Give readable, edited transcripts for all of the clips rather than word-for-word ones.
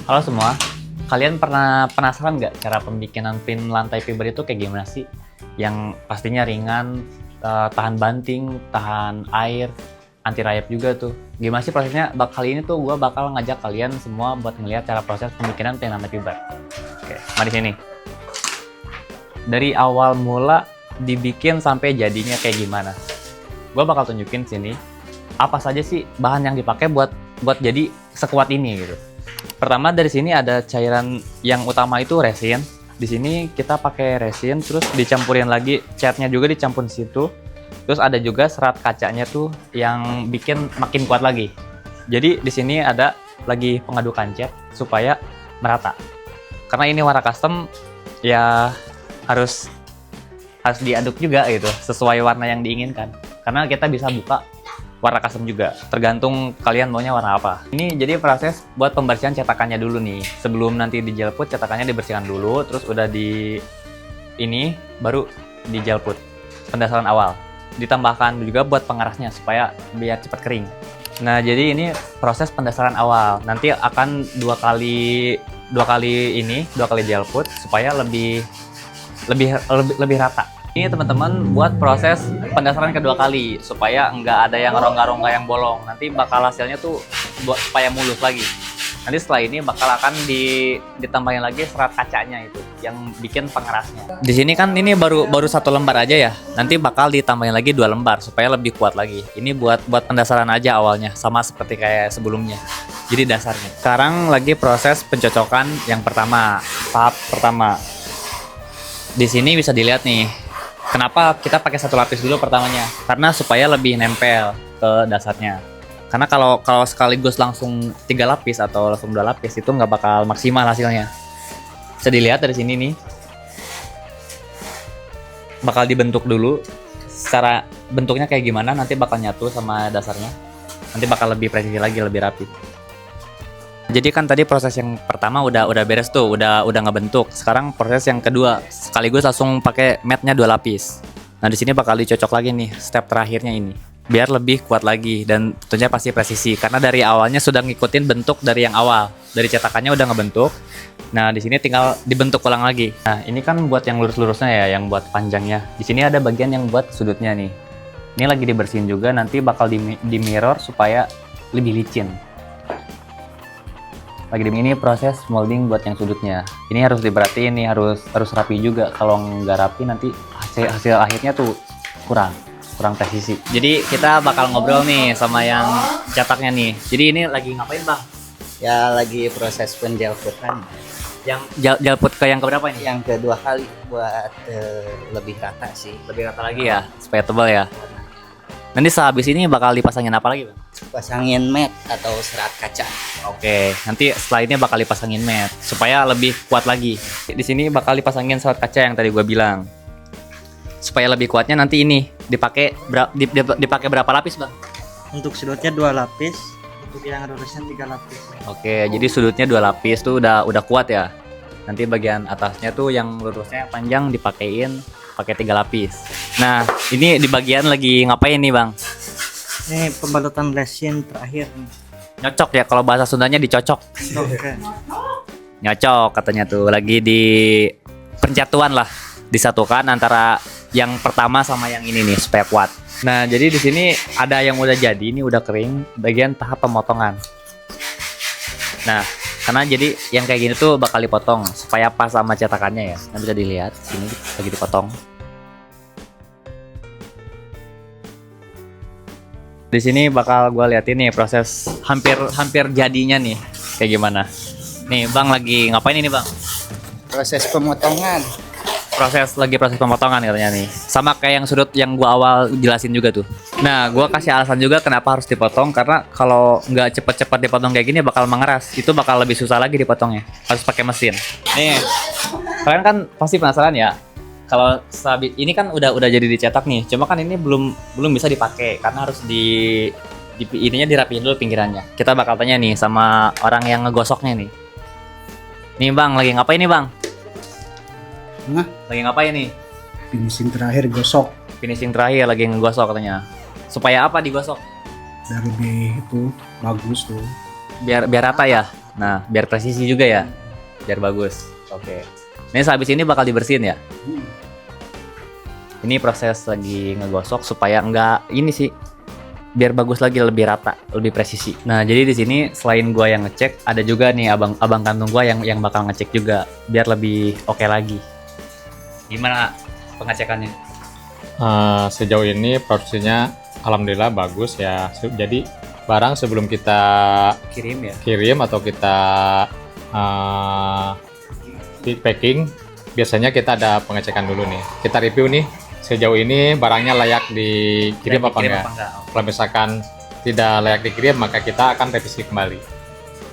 Halo semua, kalian pernah penasaran nggak cara pembikinan pin lantai fiber itu kayak gimana sih? Yang pastinya ringan, tahan banting, tahan air, anti rayap juga tuh. Gimana sih prosesnya? Kali ini tuh gue bakal ngajak kalian semua buat ngeliat cara proses pembikinan pin lantai fiber. Oke, mari sini. Dari awal mula dibikin sampai jadinya kayak gimana? Gue bakal tunjukin sini apa saja sih bahan yang dipakai buat jadi sekuat ini gitu. Pertama dari sini ada cairan yang utama itu resin. Di sini kita pakai resin, terus dicampurin lagi catnya juga dicampurin situ. Terus ada juga serat kacanya tuh yang bikin makin kuat lagi. Jadi di sini ada lagi pengadukan cat supaya merata. Karena ini warna custom ya harus diaduk juga gitu sesuai warna yang diinginkan. Karena kita bisa buka warna custom juga, tergantung kalian maunya warna apa. Ini jadi proses buat pembersihan cetakannya dulu nih. Sebelum nanti dijelput, cetakannya dibersihkan dulu, terus udah ini baru dijelput. Pendasaran awal. Ditambahkan juga buat pengerasnya supaya biar cepat kering. Nah, jadi ini proses pendasaran awal. Nanti akan dua kali jelput supaya lebih rata. Ini teman-teman buat proses pendasaran kedua kali supaya nggak ada yang rongga-rongga yang bolong. Nanti bakal hasilnya tuh buat supaya mulus lagi. Nanti setelah ini bakal akan ditambahin lagi serat kacanya itu yang bikin pengerasnya. Di sini kan ini baru satu lembar aja ya. Nanti bakal ditambahin lagi 2 lembar supaya lebih kuat lagi. Ini buat pendasaran aja awalnya, sama seperti kayak sebelumnya. Jadi dasarnya. Sekarang lagi proses pencocokan yang pertama, tahap pertama. Di sini bisa dilihat nih. Kenapa kita pakai 1 lapis dulu pertamanya? Karena supaya lebih nempel ke dasarnya. Karena kalau sekaligus langsung 3 lapis atau langsung 2 lapis itu nggak bakal maksimal hasilnya. Bisa dilihat dari sini nih. Bakal dibentuk dulu. Secara bentuknya kayak gimana nanti bakal nyatu sama dasarnya. Nanti bakal lebih presisi lagi, lebih rapi. Jadi kan tadi proses yang pertama udah beres tuh, udah ngebentuk. Sekarang proses yang kedua, sekaligus langsung pakai matnya 2 lapis. Nah, di sini bakal dicocok lagi nih, step terakhirnya ini. Biar lebih kuat lagi dan tentunya pasti presisi karena dari awalnya sudah ngikutin bentuk dari yang awal. Dari cetakannya udah ngebentuk. Nah, di sini tinggal dibentuk ulang lagi. Nah, ini kan buat yang lurus-lurusnya ya, yang buat panjangnya. Di sini ada bagian yang buat sudutnya nih. Ini lagi dibersihin juga, nanti bakal di mirror supaya lebih licin. Lagi ini proses molding buat yang sudutnya. Ini harus diperhatiin nih, harus rapi juga. Kalau nggak rapi nanti hasil akhirnya tuh kurang presisi. Jadi kita bakal ngobrol nih sama yang cetaknya nih. Jadi ini lagi ngapain bang? Ya lagi proses penjelputan. Yang jalput ke yang keberapa ini? Yang kedua kali buat lebih rata sih. Lebih rata lagi ya, supaya tebal ya. Nanti sehabis ini bakal dipasangin apa lagi bang? Pasangin mat atau serat kaca. Oke, nanti setelah ini bakal dipasangin mat supaya lebih kuat lagi. Di sini bakal dipasangin serat kaca yang tadi gue bilang. Supaya lebih kuatnya nanti ini dipakai berapa lapis bang? Untuk sudutnya 2 lapis, untuk yang lurusnya 3 lapis. Oke, jadi sudutnya 2 lapis tuh udah kuat ya. Nanti bagian atasnya tuh yang lurusnya panjang dipakein pakai 3 lapis. Nah, ini di bagian lagi ngapain nih bang? Ini pembalutan resin terakhir nih. Nyocok ya, kalau bahasa Sundanya dicocok. Oke. Nyocok katanya tuh, lagi di penjatuhan lah, disatukan antara yang pertama sama yang ini nih supaya kuat. Nah, jadi di sini ada yang udah jadi, ini udah kering, bagian tahap pemotongan. Nah, karena jadi yang kayak gini tuh bakal dipotong supaya pas sama cetakannya ya. Nah, bisa dilihat sini lagi dipotong. Di sini bakal gue liatin nih proses hampir jadinya nih kayak gimana. Nih bang lagi ngapain ini bang? Proses pemotongan. Proses pemotongan katanya nih. Sama kayak yang sudut yang gue awal jelasin juga tuh. Nah, gue kasih alasan juga kenapa harus dipotong karena kalau nggak cepet-cepet dipotong kayak gini bakal mengeras. Itu bakal lebih susah lagi dipotongnya. Harus pakai mesin. Nih, kalian kan pasti penasaran ya. Kalau sabit ini kan udah jadi dicetak nih. Cuma kan ini belum bisa dipakai karena harus ininya dirapiin dulu pinggirannya. Kita bakal tanya nih sama orang yang ngegosoknya nih. Nih bang, lagi ngapain nih bang? Nah, Lagi ngapain nih? finishing terakhir gosok Finishing terakhir lagi ngegosok katanya. Supaya apa digosok? biar lebih itu bagus tuh. Biar rata ya. Nah, biar presisi juga ya, biar bagus. Oke. Ini habis ini bakal dibersihin ya. Ini proses lagi ngegosok supaya enggak ini sih, biar bagus lagi, lebih rata, lebih presisi. Nah, jadi di sini selain gua yang ngecek, ada juga nih abang kantung gua yang bakal ngecek juga biar lebih oke lagi. Gimana pengecekannya? Sejauh ini prosesnya alhamdulillah bagus ya. Jadi barang sebelum kita Kirim ya. kirim atau kita di packing, biasanya kita ada pengecekan dulu nih. Kita review nih, sejauh ini barangnya layak dikirim apa enggak. Kalau misalkan tidak layak dikirim, maka kita akan revisi kembali.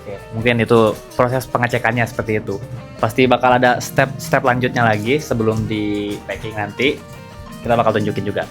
Oke, mungkin itu proses pengecekannya seperti itu. Pasti bakal ada step lanjutnya lagi sebelum di packing nanti. Kita bakal tunjukin juga.